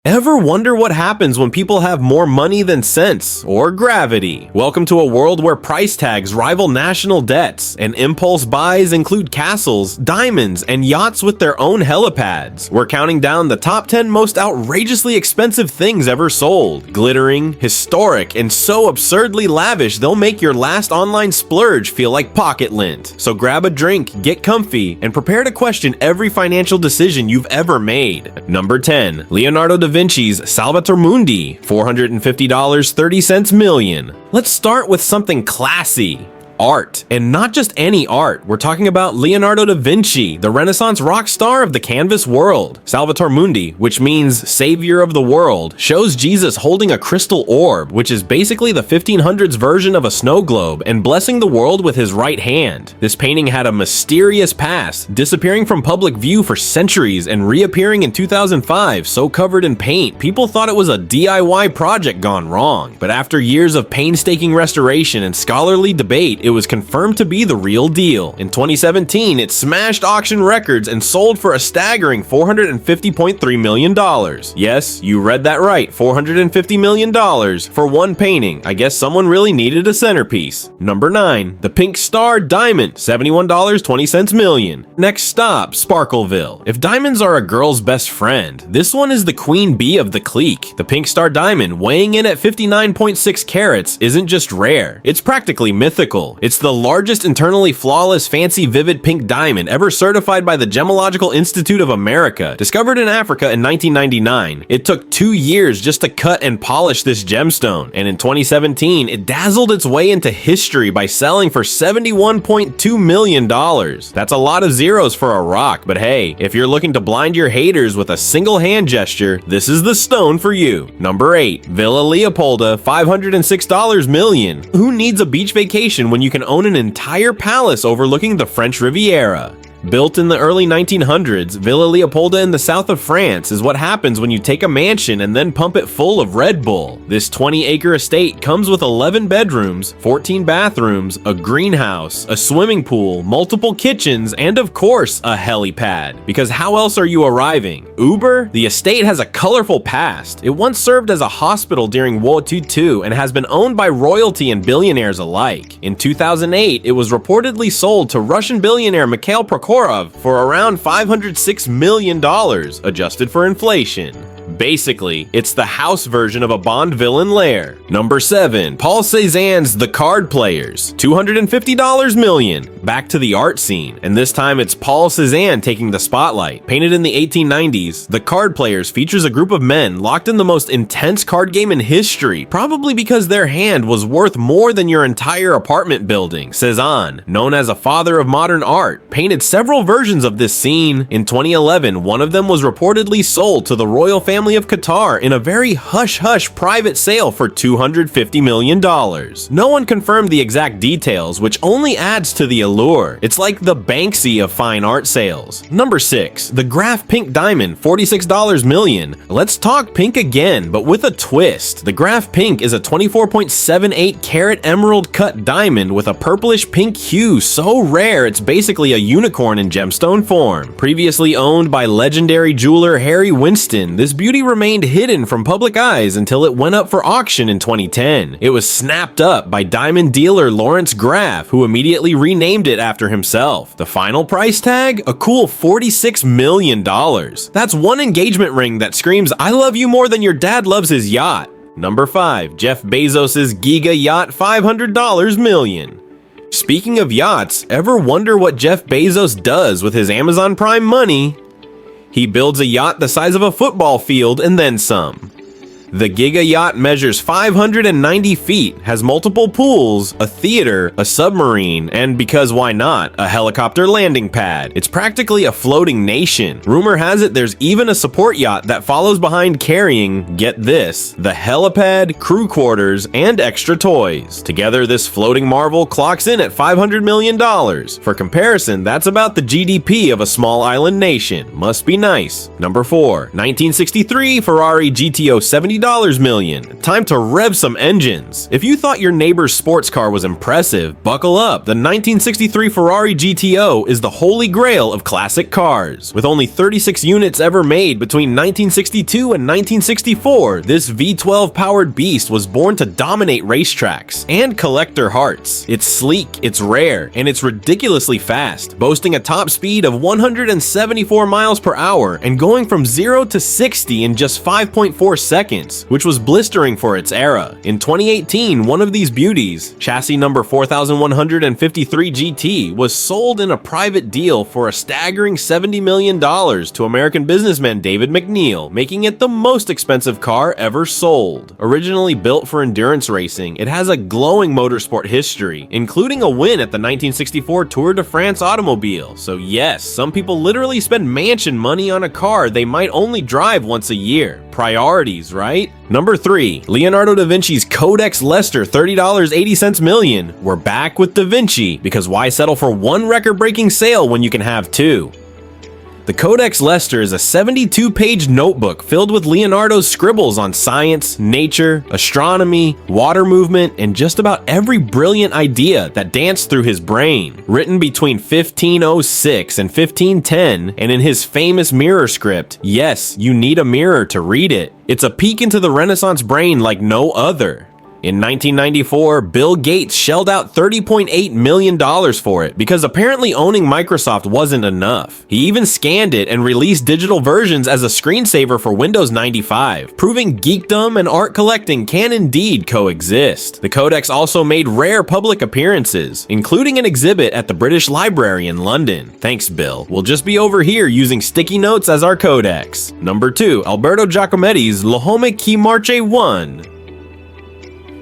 Ever wonder what happens when people have more money than sense or gravity? Welcome to a world where price tags rival national debts and impulse buys include castles, diamonds, and yachts with their own helipads. We're counting down the top 10 most outrageously expensive things ever sold. Glittering, historic, and so absurdly lavish they'll make your last online splurge feel like pocket lint. So grab a drink, get comfy, and prepare to question every financial decision you've ever made. Number 10. Leonardo da Vinci's Salvator Mundi, $450 30 million. Let's start with something classy. Art, and not just any art. We're talking about Leonardo da Vinci, the Renaissance rock star of the canvas world. Salvator Mundi, which means savior of the world, shows Jesus holding a crystal orb, which is basically the 1500s version of a snow globe, and blessing the world with his right hand. This painting had a mysterious past, disappearing from public view for centuries and reappearing in 2005, so covered in paint, people thought it was a DIY project gone wrong. But after years of painstaking restoration and scholarly debate, it was confirmed to be the real deal. In 2017, it smashed auction records and sold for a staggering $450.3 million. Yes, you read that right, $450 million for one painting. I guess someone really needed a centerpiece. Number 9. The Pink Star Diamond, $71.20 million. Next stop, Sparkleville. If diamonds are a girl's best friend, this one is the queen bee of the clique. The Pink Star Diamond, weighing in at 59.6 carats, isn't just rare, it's practically mythical. It's the largest internally flawless, fancy, vivid pink diamond ever certified by the Gemological Institute of America. Discovered in Africa in 1999, it took 2 years just to cut and polish this gemstone, and in 2017, it dazzled its way into history by selling for $71.2 million. That's a lot of zeros for a rock, but hey, if you're looking to blind your haters with a single hand gesture, this is the stone for you. Number 8. Villa Leopolda, $506 million. Who needs a beach vacation when you can own an entire palace overlooking the French Riviera? Built in the early 1900s, Villa Leopolda in the south of France is what happens when you take a mansion and then pump it full of Red Bull. This 20-acre estate comes with 11 bedrooms, 14 bathrooms, a greenhouse, a swimming pool, multiple kitchens, and of course, a helipad. Because how else are you arriving? Uber? The estate has a colorful past. It once served as a hospital during World War II and has been owned by royalty and billionaires alike. In 2008, it was reportedly sold to Russian billionaire Mikhail Prokhorov for around $506 million, adjusted for inflation. Basically, it's the house version of a Bond villain lair. Number 7. Paul Cézanne's The Card Players, $250 million. Back to the art scene, and this time it's Paul Cézanne taking the spotlight. Painted in the 1890s, The Card Players features a group of men locked in the most intense card game in history, probably because their hand was worth more than your entire apartment building. Cézanne, known as a father of modern art, painted several versions of this scene. In 2011, one of them was reportedly sold to the royal family of Qatar in a very hush-hush private sale for $250 million. No one confirmed the exact details, which only adds to the allure. It's like the Banksy of fine art sales. Number 6. The Graf Pink Diamond, $46 million. Let's talk pink again, but with a twist. The Graf Pink is a 24.78 carat emerald cut diamond with a purplish pink hue so rare it's basically a unicorn in gemstone form. Previously owned by legendary jeweler Harry Winston, this beauty remained hidden from public eyes until it went up for auction in 2010. It was snapped up by diamond dealer Lawrence Graf, who immediately renamed it after himself. The final price tag? A cool $46 million. That's one engagement ring that screams, "I love you more than your dad loves his yacht." Number 5. Jeff Bezos' Giga Yacht, $500 million. Speaking of yachts, ever wonder what Jeff Bezos does with his Amazon Prime money? He builds a yacht the size of a football field and then some. The Giga Yacht measures 590 feet, has multiple pools, a theater, a submarine, and because why not, a helicopter landing pad. It's practically a floating nation. Rumor has it there's even a support yacht that follows behind carrying, get this, the helipad, crew quarters, and extra toys. Together, this floating marvel clocks in at $500 million. For comparison, that's about the GDP of a small island nation. Must be nice. Number 4. 1963 Ferrari GTO 70 $50 million. Time to rev some engines. If you thought your neighbor's sports car was impressive, buckle up. The 1963 Ferrari GTO is the holy grail of classic cars. With only 36 units ever made between 1962 and 1964, this V12 powered beast was born to dominate racetracks and collector hearts. It's sleek, it's rare, and it's ridiculously fast, boasting a top speed of 174 miles per hour and going from 0 to 60 in just 5.4 seconds, which was blistering for its era. In 2018, one of these beauties, chassis number 4153 GT, was sold in a private deal for a staggering $70 million to American businessman David McNeil, making it the most expensive car ever sold. Originally built for endurance racing, it has a glowing motorsport history, including a win at the 1964 Tour de France automobile. So yes, some people literally spend mansion money on a car they might only drive once a year. Priorities, right? Number 3, Leonardo da Vinci's Codex Leicester $30.80 million. We're back with Da Vinci, because why settle for one record-breaking sale when you can have two? The Codex Leicester is a 72-page notebook filled with Leonardo's scribbles on science, nature, astronomy, water movement, and just about every brilliant idea that danced through his brain. Written between 1506 and 1510, and in his famous mirror script, yes, you need a mirror to read it. It's a peek into the Renaissance brain like no other. In 1994, Bill Gates shelled out $30.8 million for it because apparently owning Microsoft wasn't enough. He even scanned it and released digital versions as a screensaver for Windows 95, proving geekdom and art collecting can indeed coexist. The Codex also made rare public appearances, including an exhibit at the British Library in London. Thanks, Bill. We'll just be over here using sticky notes as our Codex. Number 2, Alberto Giacometti's L'Homme qui marche 1.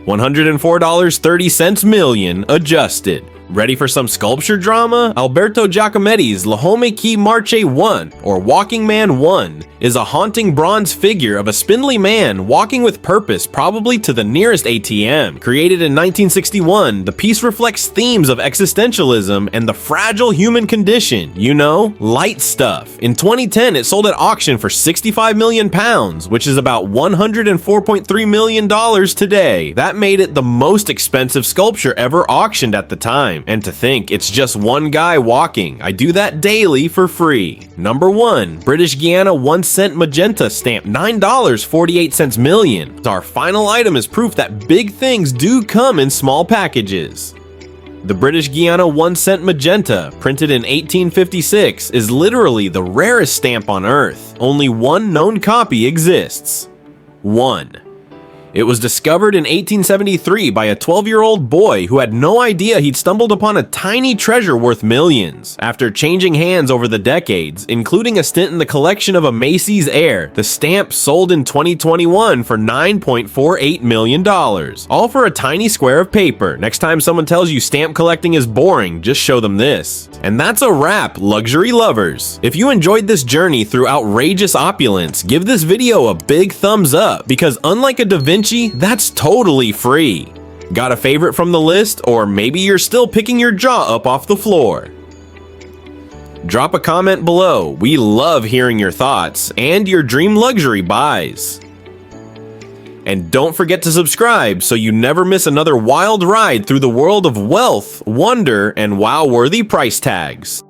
$104.30 million adjusted. Ready for some sculpture drama? Alberto Giacometti's L'Homme qui marche 1, or Walking Man 1, is a haunting bronze figure of a spindly man walking with purpose, probably to the nearest ATM. Created in 1961, the piece reflects themes of existentialism and the fragile human condition, you know, light stuff. In 2010, it sold at auction for £65 million, which is about $104.3 million today. That made it the most expensive sculpture ever auctioned at the time. And to think, it's just one guy walking. I do that daily for free. Number 1, British Guiana 1 cent magenta stamp, $9.48 million. Our final item is proof that big things do come in small packages. The British Guiana 1 cent magenta, printed in 1856, is literally the rarest stamp on Earth. Only one known copy exists. 1. It was discovered in 1873 by a 12-year-old boy who had no idea he'd stumbled upon a tiny treasure worth millions. After changing hands over the decades, including a stint in the collection of a Macy's heir, the stamp sold in 2021 for $9.48 million. All for a tiny square of paper. Next time someone tells you stamp collecting is boring, just show them this. And that's a wrap, luxury lovers. If you enjoyed this journey through outrageous opulence, give this video a big thumbs up, because unlike a Da Vinci, that's totally free. Got a favorite from the list, or maybe you're still picking your jaw up off the floor? Drop a comment below. We love hearing your thoughts and your dream luxury buys. And don't forget to subscribe so you never miss another wild ride through the world of wealth, wonder, and wow-worthy price tags.